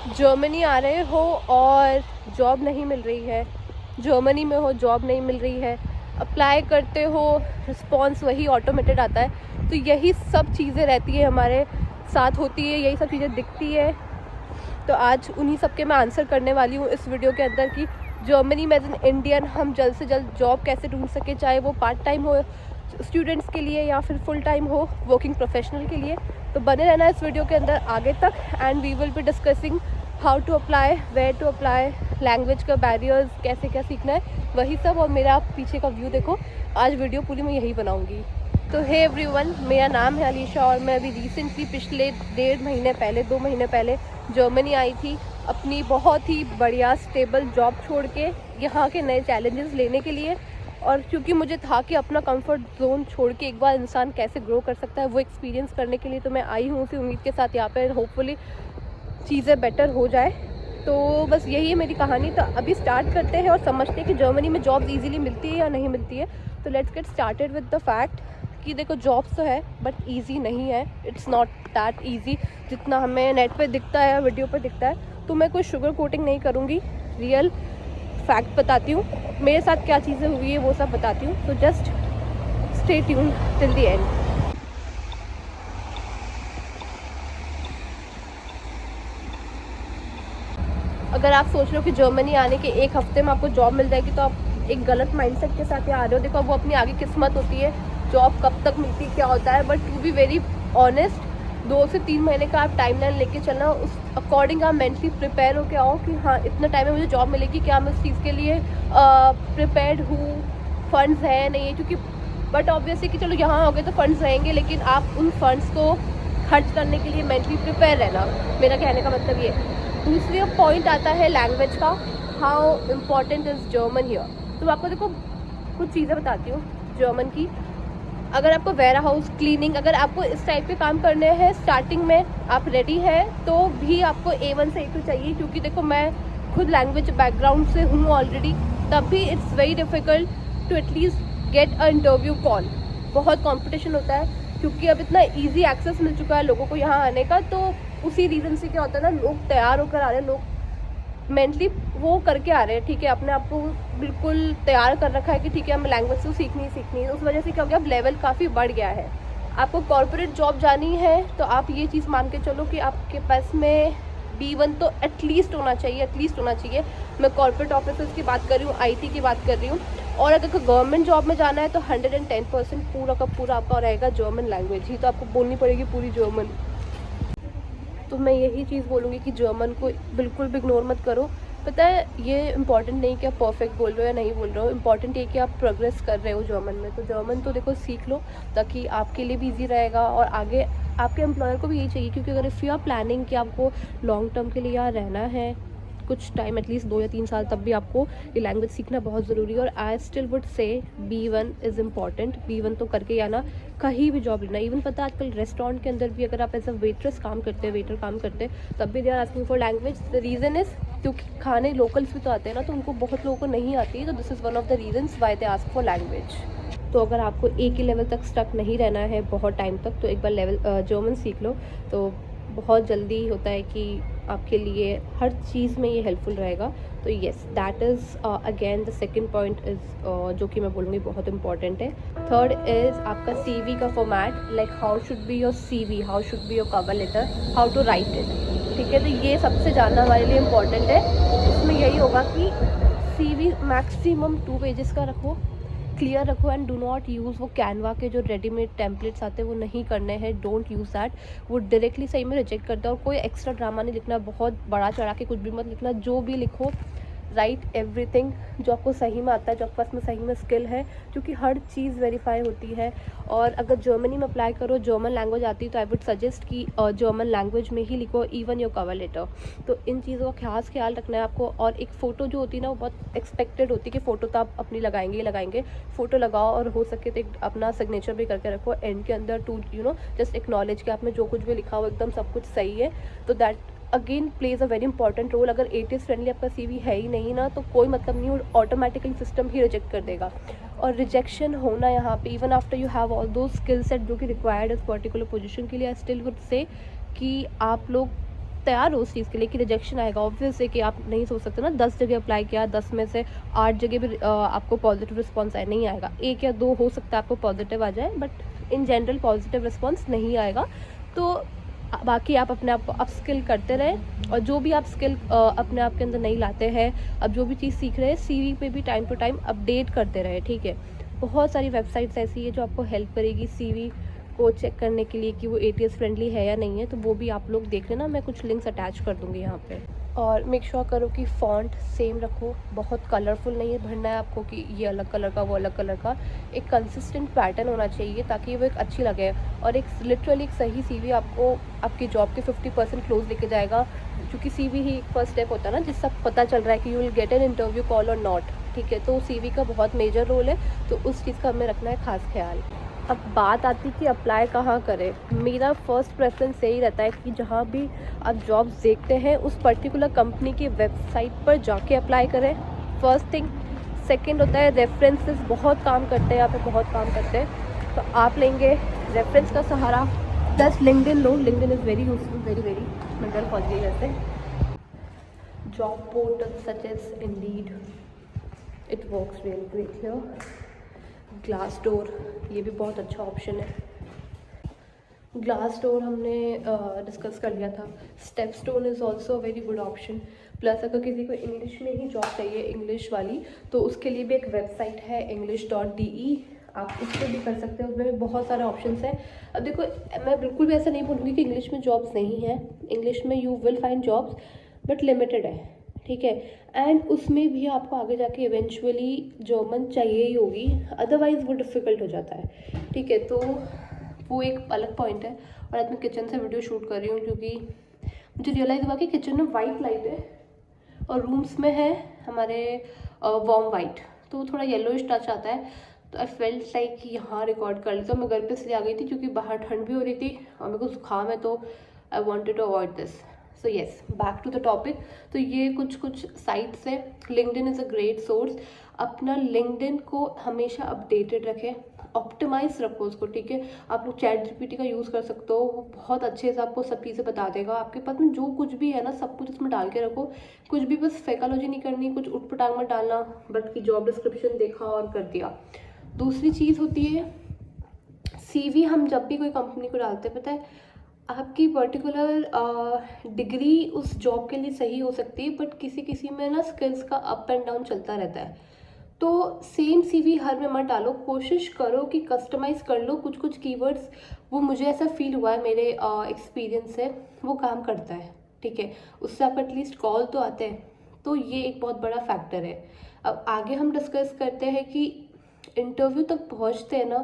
Germany आ रहे हो और जॉब नहीं मिल रही है, जर्मनी में हो जॉब नहीं मिल रही है, अप्लाई करते हो रिस्पॉन्स वही ऑटोमेटेड आता है, तो यही सब चीज़ें रहती है हमारे साथ होती है, यही सब चीज़ें दिखती है। तो आज उन्हीं सब के मैं आंसर करने वाली हूँ इस वीडियो के अंदर कि जर्मनी में एज एन इंडियन हम जल्द से जल्द जॉब कैसे ढूंढ सके, चाहे वो पार्ट टाइम हो स्टूडेंट्स के लिए या फिर फुल टाइम हो वर्किंग प्रोफेशनल के लिए। तो बने रहना इस वीडियो के अंदर आगे तक and we will be discussing how to apply, where to apply, language का बैरियर्स, कैसे क्या सीखना है, वही सब। और मेरा आप पीछे का व्यू देखो, आज वीडियो पूरी मैं यही बनाऊँगी। तो हे एवरीवन, मेरा नाम है अलीशा और मैं अभी रिसेंटली पिछले 1.5 महीने पहले 2 महीने पहले जर्मनी आई थी अपनी बहुत ही बढ़िया स्टेबल जॉब छोड़ के यहाँ के नए चैलेंजेस लेने के लिए। और क्योंकि मुझे था कि अपना कंफर्ट जोन छोड़ के एक बार इंसान कैसे ग्रो कर सकता है वो एक्सपीरियंस करने के लिए, तो मैं आई हूँ उसी उम्मीद के साथ यहाँ पर होपफुली चीज़ें बेटर हो जाए। तो बस यही है मेरी कहानी। तो अभी स्टार्ट करते हैं और समझते हैं कि जर्मनी में जॉब्स इजीली मिलती है या नहीं मिलती है। तो let's get started with the fact कि देखो जॉब्स तो है बट इजी नहीं है, इट्स नॉट दैट इजी जितना हमें नेट पे दिखता है, वीडियो पे दिखता है। तो मैं कोई शुगर कोटिंग नहीं करूँगी, रियल फैक्ट बताती हूँ, मेरे साथ क्या चीज़ें हुई है वो सब बताती हूँ। तो just stay tune till the end. अगर आप सोच रहे हो कि जर्मनी आने के 1 हफ्ते में आपको जॉब मिल जाएगी तो आप एक गलत माइंडसेट के साथ यहाँ आ रहे हो। देखो वो अपनी आगे किस्मत होती है, जॉब कब तक मिलती क्या होता है, but to be very honest 2 से 3 महीने का आप टाइमलाइन लेके चलना, उस अकॉर्डिंग आप मेंटली प्रिपेयर होके आओ कि हाँ इतना टाइम में मुझे जॉब मिलेगी, क्या मैं उस चीज़ के लिए प्रिपेयर्ड हूँ, फंड्स है नहीं है। क्योंकि बट ऑब्वियसली कि चलो यहाँ हो गए तो फंड्स रहेंगे, लेकिन आप उन फंड्स को खर्च करने के लिए मेंटली प्रिपेयर रहना, मेरा कहने का मतलब ये। दूसरी पॉइंट आता है लैंग्वेज का, how important is German here. तो आपको देखो कुछ चीज़ें बताती हूँ जर्मन की। अगर आपको वेयर हाउस क्लीनिंग, अगर आपको इस टाइप के काम करने हैं स्टार्टिंग में आप रेडी है तो भी आपको A1 से A2 चाहिए। क्योंकि देखो मैं खुद लैंग्वेज बैकग्राउंड से हूँ ऑलरेडी, तब भी it's very difficult to at least get a interview call. बहुत कंपटीशन होता है क्योंकि अब इतना इजी एक्सेस मिल चुका है लोगों को यहाँ आने का। तो उसी रीज़न से क्या होता है ना, लोग तैयार होकर आ रहे हैं, लोग मेंटली वो करके आ रहे हैं, ठीक है, अपने आप को बिल्कुल तैयार कर रखा है कि ठीक है हमें लैंग्वेज तो सीखनी ही सीखनी है। उस वजह से क्या हो गया, अब लेवल काफ़ी बढ़ गया है। आपको कॉर्पोरेट जॉब जानी है तो आप ये चीज़ मान के चलो कि आपके पास में B1 तो एटलीस्ट होना चाहिए, एटलीस्ट होना चाहिए। मैं कॉर्पोरेट ऑफिसर्स की बात कर रही हूँ, IT की बात कर रही हूँ। और अगर गवर्नमेंट जॉब में जाना है तो 110% पूरा का पूरा आपका रहेगा जर्मन लैंग्वेज ही, तो आपको बोलनी पड़ेगी पूरी जर्मन। तो मैं यही चीज़ बोलूँगी कि जर्मन को बिल्कुल भी इग्नोर मत करो। पता है ये इम्पॉर्टेंट नहीं कि आप परफेक्ट बोल रहे हो या नहीं बोल रहे हो, इम्पॉर्टेंट ये कि आप प्रोग्रेस कर रहे हो जर्मन में। तो जर्मन तो देखो सीख लो ताकि आपके लिए भी ईजी रहेगा और आगे आपके एम्प्लॉयर को भी यही चाहिए। क्योंकि अगर इफ़ यू आर प्लानिंग कि आपको लॉन्ग टर्म के लिए यहाँ रहना है कुछ टाइम, एटलीस्ट 2 या 3 साल, तब भी आपको ये लैंग्वेज सीखना बहुत ज़रूरी है। और I still would say B1 is important. B1 तो करके आना, कहीं भी जॉब लेना। इवन पता है आजकल रेस्टोरेंट के अंदर भी अगर आप एज अ वेट्रेस काम करते हैं, वेटर काम करते हैं, तब भी they are asking for language. The reason is क्योंकि खाने लोकल्स भी तो आते हैं ना, तो उनको बहुत लोगों को नहीं आती है। तो this is one of the reasons why they ask for language. तो अगर आपको एक ही लेवल तक स्टक नहीं रहना है बहुत टाइम तक, तो एक बार लेवल जर्मन सीख लो, तो बहुत जल्दी होता है कि आपके लिए हर चीज़ में ये हेल्पफुल रहेगा। तो yes, that is again the second point is जो कि मैं बोलूँगी बहुत इंपॉर्टेंट है। थर्ड इज़ आपका CV का format, like how should be your CV, how should be your cover letter, how to write it. ठीक है, तो ये सबसे जानना हमारे लिए इम्पॉर्टेंट है। इसमें यही होगा कि CV मैक्सिमम 2 पेजेस का रखो, क्लियर रखो एंड डू नॉट यूज़ वो कैनवा के जो रेडीमेड टेम्पलेट्स आते हैं, वो नहीं करने हैं, डोंट यूज़ दैट। वो डायरेक्टली सही में रिजेक्ट करता है। और कोई एक्स्ट्रा ड्रामा नहीं लिखना, बहुत बड़ा चढ़ा के कुछ भी मत लिखना, जो भी लिखो राइट एवरीथिंग जो आपको सही में आता है, जो आपके पास में सही में स्किल है, क्योंकि हर चीज़ वेरीफाई होती है। और अगर जर्मनी में अप्लाई करो, जर्मन लैंग्वेज आती है, तो आई वुड सजेस्ट कि जर्मन लैंग्वेज में ही लिखो इवन योर कवर लेटर। तो इन चीज़ों का खास ख्याल रखना है आपको। और एक फ़ोटो जो होती है ना, वो बहुत एक्सपेक्टेड होती है कि फ़ोटो तो आप अपनी लगाएंगे ही लगाएंगे। फ़ोटो लगाओ और हो सके तो एक अपना सिग्नेचर भी करके रखो एंड के अंदर, टू जस्ट एक्नॉलेज कि आपने जो कुछ भी लिखा हो एकदम सब कुछ सही है। तो that again plays a very important role. अगर एटीएस फ्रेंडली आपका CV है ही नहीं ना, तो कोई मतलब नहीं, ऑटोमेटिकली सिस्टम ही रिजेक्ट कर देगा। और रिजेक्शन होना यहाँ पे even after you have all दो स्किल सेट जो कि रिक्वायर्ड इस पर्टिकुलर पोजीशन के लिए, आई स्टिल वुड से कि आप लोग तैयार हो उस चीज़ के लिए कि रिजेक्शन आएगा। ऑब्वियस है कि आप नहीं सोच सकते ना 10 जगह अप्लाई किया, 10 में से 8 जगह भी आपको पॉजिटिव रिस्पॉन्स आए, नहीं आएगा। 1 या 2 हो सकता है आपको पॉजिटिव आ जाए, but in general positive response नहीं आएगा। तो बाकी आप अपने आप को अपस्किल करते रहें, और जो भी आप स्किल अपने आप के अंदर नहीं लाते हैं, अब जो भी चीज़ सीख रहे हैं सीवी पे भी टाइम टू टाइम अपडेट करते रहें, ठीक है। बहुत सारी वेबसाइट्स ऐसी है जो आपको हेल्प करेगी सीवी को चेक करने के लिए कि वो एटीएस फ्रेंडली है या नहीं है, तो वो भी आप लोग देख लेना, मैं कुछ लिंक्स अटैच कर दूँगी यहाँ पे। और मेक श्योर करो कि फ़ॉन्ट सेम रखो, बहुत कलरफुल नहीं है भरना है आपको कि ये अलग कलर का वो अलग कलर का, एक कंसिस्टेंट पैटर्न होना चाहिए ताकि वो एक अच्छी लगे, और एक लिटरली एक सही सीवी आपको आपकी जॉब के 50% क्लोज लेके जाएगा, क्योंकि सीवी ही एक फर्स्ट स्टेप होता है ना जिससे पता चल रहा है कि you will get an interview call और नॉट, ठीक है। तो सीवी का बहुत मेजर रोल है, तो उस चीज़ का हमें रखना है खास ख्याल। अब बात आती कि अप्लाई कहाँ करें। मेरा फर्स्ट प्रेफरेंस यही रहता है कि जहाँ भी आप जॉब्स देखते हैं उस पर्टिकुलर कंपनी की वेबसाइट पर जाके अप्लाई करें, फर्स्ट थिंग। सेकंड होता है रेफरेंसेस, बहुत काम करते हैं यहाँ पे, बहुत काम करते हैं, तो आप लेंगे रेफरेंस का सहारा, प्लस लिंक्डइन लो। LinkedIn is very useful, very very. मैं घर पहुँच गई जैसे। Job portal such as Indeed, it works really great here. Glassdoor, ये भी बहुत अच्छा ऑप्शन है। ग्लासडोर हमने डिस्कस कर लिया था। StepStone is also a very good option. Plus अगर किसी को इंग्लिश में ही जॉब चाहिए, इंग्लिश वाली, तो उसके लिए भी एक वेबसाइट है english.de, आप उस पर भी कर सकते हैं, उसमें भी बहुत सारे ऑप्शंस हैं। अब देखो, मैं बिल्कुल भी ऐसा नहीं बोलूँगी कि इंग्लिश में जॉब्स नहीं हैं, इंग्लिश में you will find jobs, but limited है, ठीक है। एंड उसमें भी आपको आगे जाके इवेंचुअली जर्मन चाहिए ही होगी, अदरवाइज़ वो डिफ़िकल्ट हो जाता है, ठीक है। तो वो एक अलग पॉइंट है। और आज मैं किचन से वीडियो शूट कर रही हूँ क्योंकि मुझे रियलाइज़ हुआ कि किचन में वाइट लाइट है और रूम्स में है हमारे वार्म वाइट, तो थोड़ा येलोइश टच आता है। तो आई फेल्ट लाइक यहाँ रिकॉर्ड कर लेता हूँ। मैं घर पे इसलिए आ गई थी क्योंकि बाहर ठंड भी हो रही थी और मेरे को जुकाम है, तो I wanted to avoid this. So yes, back to the topic. तो ये कुछ साइट्स है। LinkedIn is a great source. अपना लिंक्डइन को हमेशा अपडेटेड रखें, ऑप्टिमाइज रखो उसको, ठीक है। आप लोग चैट जीपीटी का यूज़ कर सकते हो, वो बहुत अच्छे से आपको सब चीज़ें बता देगा। आपके पास में जो कुछ भी है ना, सब कुछ उसमें डाल के रखो। कुछ भी बस फेकोलॉजी नहीं करनी, कुछ उटपटांग मत डालना, बट की जॉब डिस्क्रिप्शन देखा और कर दिया। दूसरी चीज़ होती है सीवी। हम जब भी कोई कंपनी को डालते हैं, पता है आपकी पर्टिकुलर डिग्री उस जॉब के लिए सही हो सकती है, बट किसी किसी में ना स्किल्स का अप एंड डाउन चलता रहता है। तो सेम सीवी हर में मत डालो, कोशिश करो कि कस्टमाइज़ कर लो कुछ कुछ कीवर्ड्स। वो मुझे ऐसा फील हुआ है, मेरे एक्सपीरियंस से वो काम करता है, ठीक है। उससे आपको एटलीस्ट कॉल तो आते हैं, तो ये एक बहुत बड़ा फैक्टर है। अब आगे हम डिस्कस करते हैं कि इंटरव्यू तक पहुंचते हैं ना,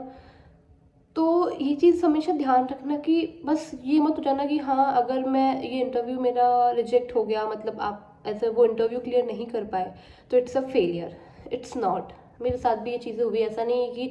तो ये चीज़ हमेशा ध्यान रखना कि बस ये मत हो जाना कि हाँ अगर मैं ये इंटरव्यू मेरा रिजेक्ट हो गया, मतलब आप ऐसे वो इंटरव्यू क्लियर नहीं कर पाए, तो it's a failure. It's not. मेरे साथ भी ये चीज़ें हुई। ऐसा नहीं है कि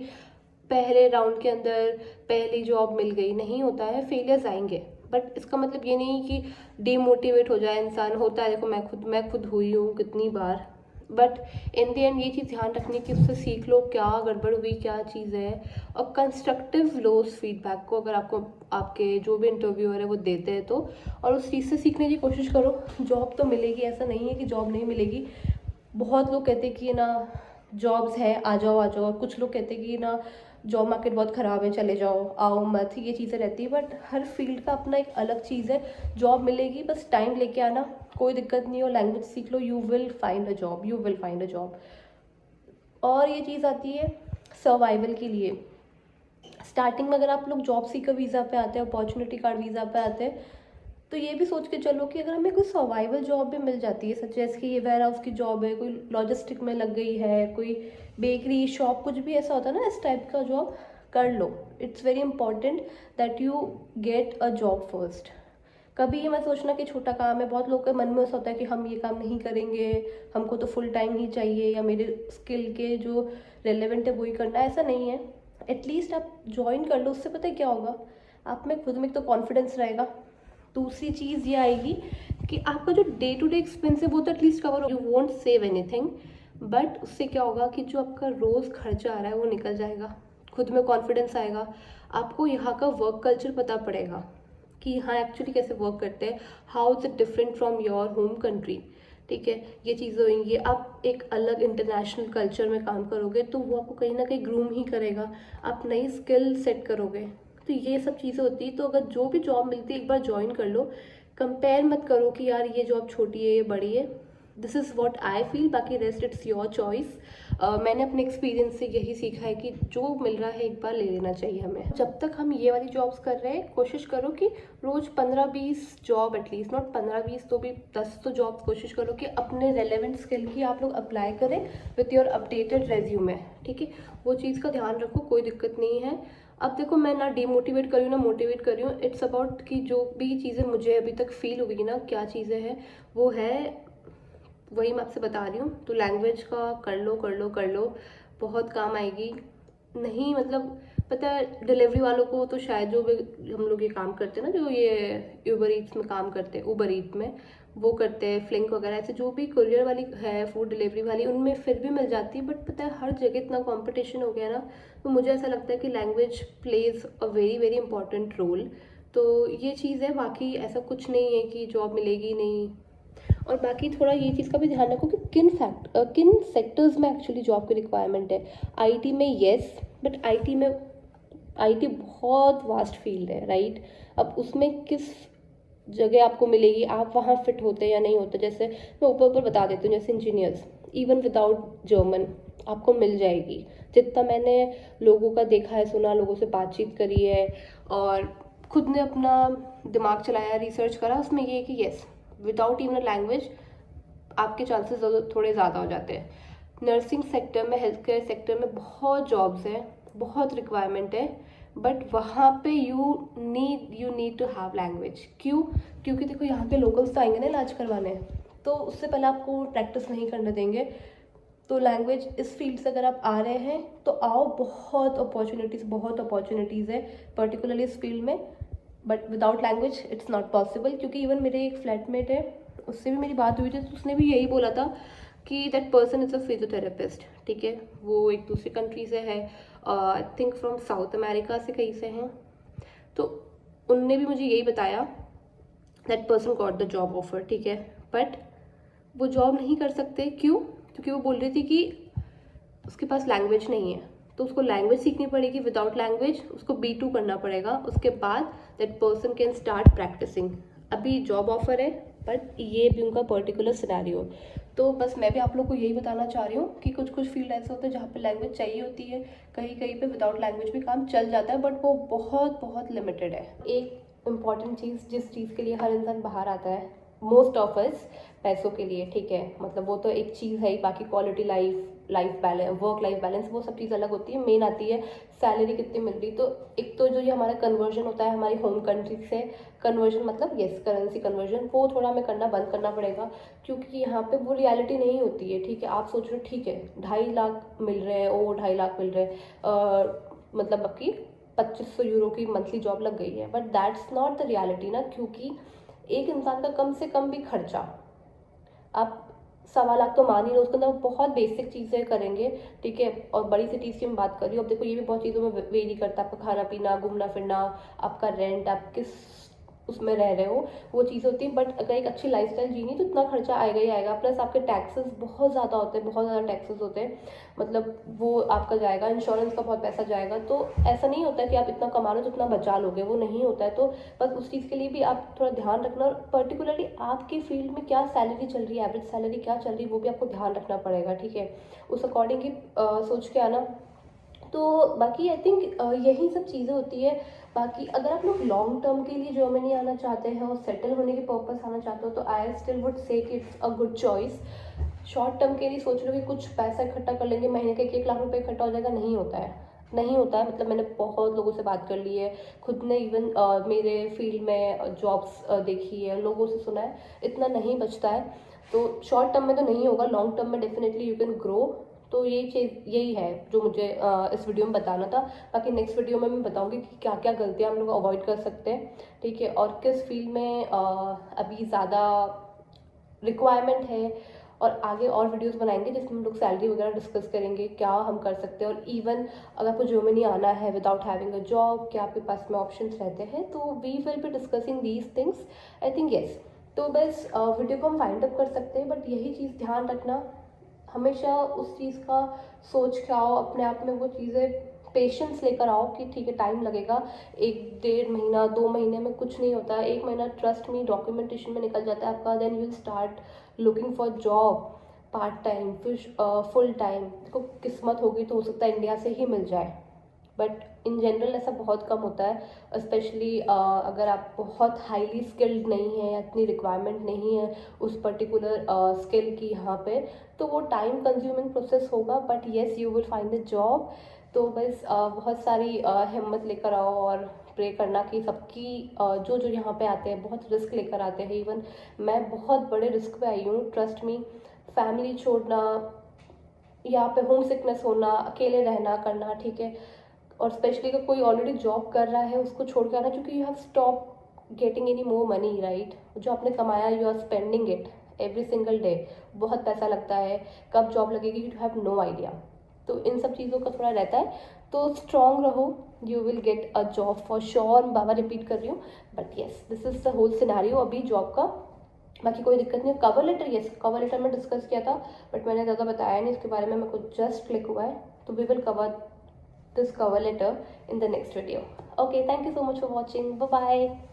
पहले राउंड के अंदर पहली जॉब मिल गई, नहीं होता है, फेलियर्स आएंगे, बट इसका मतलब ये नहीं कि डीमोटिवेट हो जाए इंसान। होता है, देखो मैं खुद हुई हूँ कितनी बार, बट इन द एंड ये चीज़ ध्यान रखनी कि उससे सीख लो क्या गड़बड़ हुई, क्या चीज़ है, और कंस्ट्रक्टिव लो उस फीडबैक को, अगर आपको आपके जो भी इंटरव्यूअर है वो देते हैं तो, और उस चीज़ से सीखने की कोशिश करो। जॉब तो मिलेगी, ऐसा नहीं है कि जॉब नहीं मिलेगी। बहुत लोग कहते हैं कि ना जॉब्स है आ जाओ आ जाओ, और कुछ लोग कहते हैं कि ना जॉब मार्केट बहुत ख़राब है, चले जाओ, आओ मत, ये चीज़ें रहती है। बट हर फील्ड का अपना एक अलग चीज़ है। जॉब मिलेगी, बस टाइम लेके आना, कोई दिक्कत नहीं हो, लैंग्वेज सीख लो, you will find a job, you will find a job. और ये चीज़ आती है सर्वाइवल के लिए। स्टार्टिंग में अगर आप लोग जॉब सीकर वीज़ा पे आते हैं, अपॉर्चुनिटी कार्ड वीज़ा पे आते हैं, तो ये भी सोच के चलो कि अगर हमें कोई सर्वाइवल जॉब भी मिल जाती है, सच जैसे कि ये वेयर हाउस की जॉब है, कोई लॉजिस्टिक में लग गई है, कोई बेकरी शॉप, कुछ भी ऐसा होता है ना इस टाइप का जॉब, कर लो। It's very important that you get a job first. कभी ये मत सोचना कि छोटा काम है। बहुत लोग के मन में ऐसा होता है कि हम ये काम नहीं करेंगे, हमको तो फुल टाइम ही चाहिए, या मेरे स्किल के जो रेलेवेंट है वही करना है। ऐसा नहीं है। एटलीस्ट आप ज्वाइन कर लो, उससे पता है क्या होगा, आप में खुद में एक तो कॉन्फिडेंस रहेगा। दूसरी चीज़ ये आएगी कि आपका जो डे टू डे एक्सपेंस है वो तो एटलीस्ट कवर हो, you won't save anything, but उससे क्या होगा कि जो आपका रोज़ खर्चा आ रहा है वो निकल जाएगा, खुद में कॉन्फिडेंस आएगा, आपको यहाँ का वर्क कल्चर पता पड़ेगा कि हाँ एक्चुअली कैसे वर्क करते हैं, how is it different from your home country. ठीक है, ये चीज़ें होंगी। आप एक अलग इंटरनेशनल कल्चर में काम करोगे तो वो आपको कहीं ना कहीं ग्रूम ही करेगा, आप नई स्किल सेट करोगे। तो ये सब चीज़ें होती है। तो अगर जो भी जॉब मिलती है एक बार ज्वाइन कर लो, कंपेयर मत करो कि यार ये जॉब छोटी है ये बड़ी है। This is what I feel, बाकी रेस्ट इट्स योर चॉइस। मैंने अपने एक्सपीरियंस से यही सीखा है कि जो मिल रहा है एक बार ले लेना चाहिए हमें। जब तक हम ये वाली जॉब्स कर रहे हैं कोशिश करो कि रोज़ 15-20 जॉब, एटलीस्ट नॉट 15-20 तो भी 10 तो जॉब कोशिश करो कि अपने रेलेवेंट स्किल की आप लोग अप्लाई करें विथ योर अपडेटेड रेज्यूमे। ठीक है, वो चीज़ का ध्यान रखो, कोई दिक्कत नहीं है। अब देखो मैं ना डिमोटिवेट कर रही हूँ ना मोटिवेट कर रही हूँ, इट्स अबाउट कि जो भी चीज़ें मुझे अभी तक फील हुई ना, क्या चीज़ें हैं वो है वही मैं आपसे बता रही हूँ। तो लैंग्वेज का कर लो कर लो कर लो, बहुत काम आएगी। नहीं मतलब पता है डिलीवरी वालों को तो शायद जो भी हम लोग ये काम करते हैं ना, जो ये ऊबर ईट्स में काम करते हैं, ऊबर ईट में वो करते हैं, फ्लिंक वगैरह ऐसे जो भी कुरियर वाली है, फूड डिलीवरी वाली, उनमें फिर भी मिल जाती है। बट पता है हर जगह इतना कंपटीशन हो गया ना, तो मुझे ऐसा लगता है कि language plays a very very important role. तो ये चीज़ है, बाकी ऐसा कुछ नहीं है कि जॉब मिलेगी नहीं। और बाकी थोड़ा ये चीज़ का भी ध्यान रखो कि किन सेक्टर्स में एक्चुअली जॉब की रिक्वायरमेंट है। आईटी में येस, बट आईटी बहुत वास्ट फील्ड है, राइट। अब उसमें किस जगह आपको मिलेगी, आप वहाँ फिट होते हैं या नहीं होते। जैसे मैं ऊपर ऊपर बता देती हूँ, जैसे इंजीनियर्स इवन विदाउट जर्मन आपको मिल जाएगी। जितना मैंने लोगों का देखा है, सुना, लोगों से बातचीत करी है और खुद ने अपना दिमाग चलाया, रिसर्च करा, उसमें ये है कि yes without even a language आपके चांसेस थोड़े ज़्यादा हो जाते हैं। नर्सिंग सेक्टर में, हेल्थ केयर सेक्टर में बहुत जॉब्स हैं, बहुत रिक्वायरमेंट है, बट वहाँ पे you need to have language. क्यों? क्योंकि देखो यहाँ पे लोकल्स तो आएंगे ना इलाज करवाने, तो उससे पहले आपको प्रैक्टिस नहीं करने देंगे। तो लैंग्वेज इस फील्ड से अगर आप आ रहे हैं तो आओ, बहुत अपॉर्चुनिटीज़ है पर्टिकुलरली इस फील्ड में। But without language it's not possible. क्योंकि इवन मेरे एक फ्लैटमेट है, उससे भी मेरी बात हुई थी, तो उसने भी यही बोला था कि that person is a physiotherapist. ठीक है, वो एक दूसरी कंट्री से है, I think from south America से कहीं से हैं। तो उनने भी मुझे यही बताया that person got the job offer. ठीक है, बट वो जॉब नहीं कर सकते। क्यों? क्योंकि वो बोल रही थी कि उसके पास लैंग्वेज नहीं है, तो उसको लैंग्वेज सीखनी पड़ेगी। विदाउट लैंग्वेज उसको B2 करना पड़ेगा, उसके बाद that person can start practising. अभी जॉब ऑफर है, बट ये भी उनका पर्टिकुलर सिनेरियो। तो बस मैं भी आप लोग को यही बताना चाह रही हूँ कि कुछ कुछ फील्ड ऐसे होते हैं जहाँ पे लैंग्वेज चाहिए होती है, कहीं कहीं पे विदाउट लैंग्वेज भी काम चल जाता है, बट वो बहुत बहुत लिमिटेड है। एक इम्पॉर्टेंट चीज़ जिस चीज़ के लिए हर इंसान बाहर आता है, मोस्ट ऑफ अस, पैसों के लिए। ठीक है, मतलब वो तो एक चीज़ है ही, बाकी quality life balance, work life balance, वो सब चीज़ अलग होती है। मेन आती है सैलरी कितनी मिल रही। तो एक तो जो ये हमारा कन्वर्जन होता है हमारी होम कंट्री से, कन्वर्जन मतलब येस करेंसी कन्वर्जन, वो थोड़ा हमें करना बंद करना पड़ेगा, क्योंकि यहाँ पे वो रियलिटी नहीं होती है। ठीक है, आप सोच रहे हो ठीक है 2.5 लाख मिल रहे हैं, 2.5 लाख मिल रहे हैं, मतलब आपकी 2500 यूरो की मंथली जॉब लग गई है, but that's not the reality ना। क्योंकि एक इंसान का कम से कम भी खर्चा आप 1.25 लाख तो मान ही लो, उसके अंदर बहुत बेसिक चीज़ें करेंगे। ठीक है, और बड़ी सिटीज़ की मैं बात कर रही हूँ। अब देखो ये भी बहुत चीज़ों में वेरी करता है, आपका खाना पीना, घूमना फिरना, आपका रेंट, आप किस उसमें रह रहे हो, वो चीज़ होती है। बट अगर एक अच्छी लाइफस्टाइल जीनी तो इतना खर्चा आएगा ही आएगा। प्लस आपके टैक्सेस बहुत ज़्यादा होते हैं, बहुत ज़्यादा टैक्सेस होते हैं, मतलब वो आपका जाएगा, इंश्योरेंस का बहुत पैसा जाएगा। तो ऐसा नहीं होता है कि आप इतना कमा लो जितना बचा लोगे, वो नहीं होता है। तो बस उस चीज़ के लिए भी आप थोड़ा ध्यान रखना, और पर्टिकुलरली आपकी फील्ड में क्या सैलरी चल रही है, एवरेज सैलरी क्या चल रही है, वो भी आपको ध्यान रखना पड़ेगा। ठीक है, उस अकॉर्डिंग ही सोच के आना। तो बाकी आई थिंक यही सब चीज़ें होती है। बाकी अगर आप लोग लॉन्ग टर्म के लिए जर्मनी आना चाहते हैं और सेटल होने के पर्पस आना चाहते हो, तो आई स्टिल वुड से कि it's a good choice. Short term के लिए सोच रहे हो कि कुछ पैसा इकट्ठा कर लेंगे, महीने का 1 लाख रुपए इकट्ठा हो जाएगा, नहीं होता है, नहीं होता है। मतलब मैंने बहुत लोगों से बात कर ली है, खुद ने इवन मेरे फील्ड में जॉब्स देखी है, लोगों से सुना है, इतना नहीं बचता है। तो शॉर्ट टर्म में तो नहीं होगा, लॉन्ग टर्म में डेफिनेटली यू कैन ग्रो। तो यही चीज़ यही है जो मुझे इस वीडियो में बताना था। बाकी नेक्स्ट वीडियो में मैं बताऊंगी कि क्या क्या गलतियां हम लोग अवॉइड कर सकते हैं। ठीक है, और किस फील्ड में अभी ज़्यादा रिक्वायरमेंट है, और आगे और वीडियोस बनाएंगे जिसमें हम लोग सैलरी वगैरह डिस्कस करेंगे, क्या हम कर सकते हैं, और इवन अगर आपको जर्मनी आना है विदाउट हैविंग अ जॉब, क्या आपके पास में ऑप्शंस रहते हैं, तो we will be discussing these things, I think yes. तो बस वीडियो को हम फाइंड अप कर सकते हैं, बट यही चीज़ ध्यान रखना, हमेशा उस चीज़ का सोच के आओ, अपने आप में वो चीज़ें पेशेंस लेकर आओ कि ठीक है टाइम लगेगा, 1-1.5 महीना 2 महीने में कुछ नहीं होता है, 1 महीना ट्रस्ट मी डॉक्यूमेंटेशन में निकल जाता है आपका। Then you will start looking for job, part time फिर फुल टाइम। देखो किस्मत होगी तो हो सकता है इंडिया से ही मिल जाए, बट इन जनरल ऐसा बहुत कम होता है, स्पेशली अगर आप बहुत हाईली स्किल्ड नहीं है या इतनी रिक्वायरमेंट नहीं है उस पर्टिकुलर स्किल की यहाँ पे, तो वो टाइम कंज्यूमिंग प्रोसेस होगा, but yes you will find the job. तो बस बहुत सारी हिम्मत लेकर आओ और प्रे करना कि सबकी जो जो यहाँ पे आते हैं बहुत रिस्क लेकर आते हैं, इवन मैं बहुत बड़े रिस्क पे आई हूँ, ट्रस्ट मी। फैमिली छोड़ना, यहाँ पे होम सिकनेस होना, अकेले रहना करना, ठीक है, और स्पेशली अगर कोई ऑलरेडी जॉब कर रहा है उसको छोड़ के आना, क्योंकि you have stop getting any more money, right. जो आपने कमाया you are spending it every single day, बहुत पैसा लगता है, कब जॉब लगेगी यू हैव नो आइडिया। तो इन सब चीज़ों का थोड़ा रहता है, तो स्ट्रॉन्ग रहो, you will get a job for sure. बाबा रिपीट कर रही हूँ, but yes this is the whole scenario अभी जॉब का। बाकी कोई दिक्कत नहीं। Cover letter, yes cover letter में डिस्कस किया था, बट मैंने ज़्यादा बताया नहीं इसके बारे में, मेरे को जस्ट क्लिक हुआ है, तो we will cover this cover letter in the next video. Okay, thank you so much for watching. Bye bye.